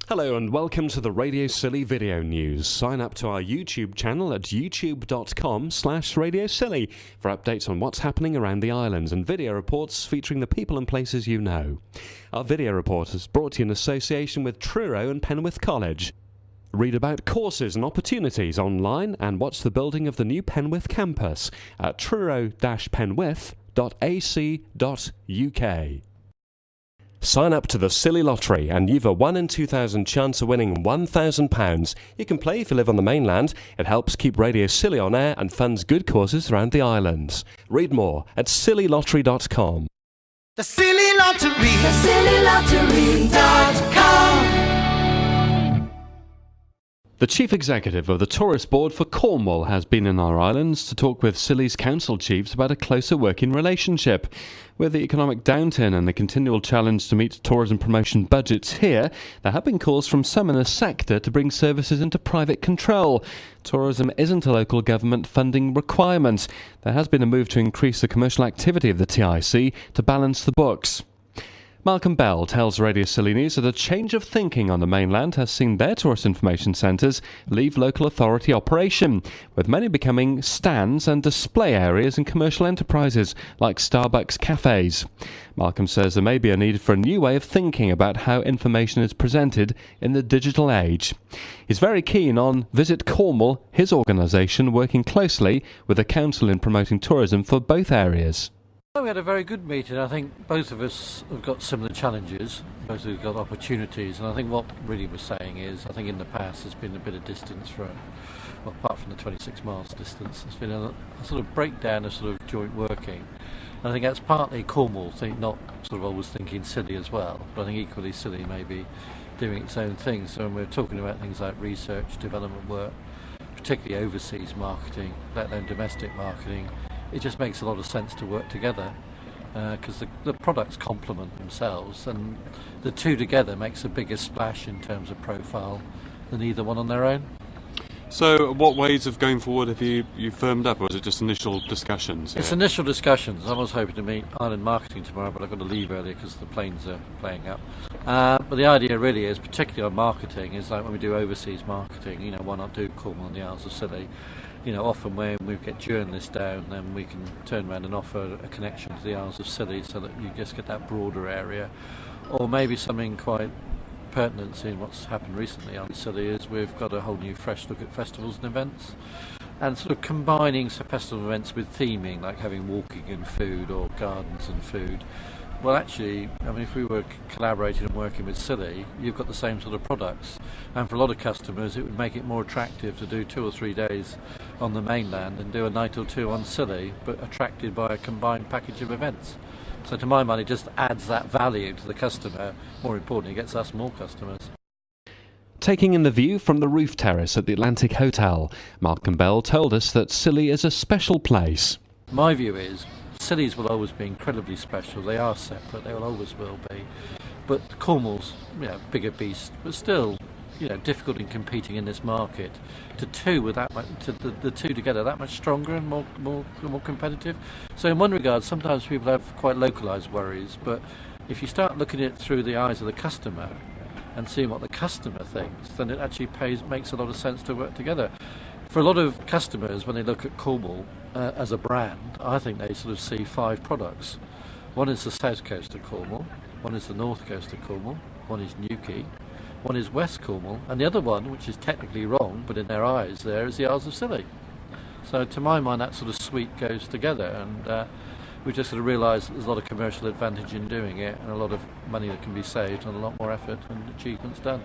Hello and welcome to the Radio Scilly video news. Sign up to our YouTube channel at youtube.com/Radio Scilly for updates on what's happening around the islands and video reports featuring the people and places you know. Our video report is brought to you in association with Truro and Penwith College. Read about courses and opportunities online and watch the building of the new Penwith campus at truro-penwith.ac.uk. Sign up to the Scilly Lottery and you've a 1 in 2,000 chance of winning £1,000. You can play if you live on the mainland. It helps keep Radio Scilly on air and funds good causes around the islands. Read more at scillylottery.com. The Scilly Lottery, thescillylottery.com. The Chief Executive of the Tourist Board for Cornwall has been in our islands to talk with Scilly's council chiefs about a closer working relationship. With the economic downturn and the continual challenge to meet tourism promotion budgets here, there have been calls from some in the sector to bring services into private control. Tourism isn't a local government funding requirement. There has been a move to increase the commercial activity of the TIC to balance the books. Malcolm Bell tells Radio Scilly News that a change of thinking on the mainland has seen their tourist information centres leave local authority operation, with many becoming stands and display areas in commercial enterprises like Starbucks cafes. Malcolm says there may be a need for a new way of thinking about how information is presented in the digital age. He's very keen on Visit Cornwall, his organisation working closely with the council in promoting tourism for both areas. We had a very good meeting. I think both of us have got similar challenges, both of us have got opportunities, and I think what really we're saying is, I think in the past there's been a bit of distance from, well, apart from the 26 miles distance, there's been a sort of breakdown of sort of joint working. And I think that's partly Cornwall, not sort of always thinking Scilly as well, but I think equally Scilly may be doing its own thing. So when we're talking about things like research, development work, particularly overseas marketing, let alone domestic marketing, it just makes a lot of sense to work together because the products complement themselves, and the two together makes a bigger splash in terms of profile than either one on their own. So what ways of going forward have you firmed up, or is it just initial discussions? It's initial discussions. I was hoping to meet Island Marketing tomorrow, but I've got to leave earlier because the planes are playing up. But the idea really is, particularly on marketing, is like when we do overseas marketing, why not do Cornwall and the Isles of Scilly? Often when we get journalists down, then we can turn around and offer a connection to the Isles of Scilly so that you just get that broader area. Or maybe something quite pertinent, seeing what's happened recently on Scilly, is we've got a whole new fresh look at festivals and events, and sort of combining some festival events with theming, like having walking and food or gardens and food. Well, actually, if we were collaborating and working with Scilly, you've got the same sort of products, and for a lot of customers it would make it more attractive to do 2 or 3 days on the mainland and do a night or two on Scilly, but attracted by a combined package of events. So to my mind, it just adds that value to the customer. More importantly, it gets us more customers. Taking in the view from the roof terrace at the Atlantic Hotel, Malcolm Bell told us that Scilly is a special place. My view is Scilly's will always be incredibly special. They are separate, they will always will be. But Cornwall's, bigger beast, but still, difficult in competing in this market. The two together that much stronger and more competitive. So in one regard, sometimes people have quite localised worries, but if you start looking at it through the eyes of the customer and seeing what the customer thinks, then it actually makes a lot of sense to work together. For a lot of customers, when they look at Cornwall as a brand, I think they sort of see 5 products. One is the south coast of Cornwall, one is the north coast of Cornwall, one is Newquay, one is West Cornwall, and the other one, which is technically wrong, but in their eyes there, is the Isles of Scilly. So to my mind, that sort of suite goes together, and we just sort of realise that there's a lot of commercial advantage in doing it, and a lot of money that can be saved and a lot more effort and achievements done.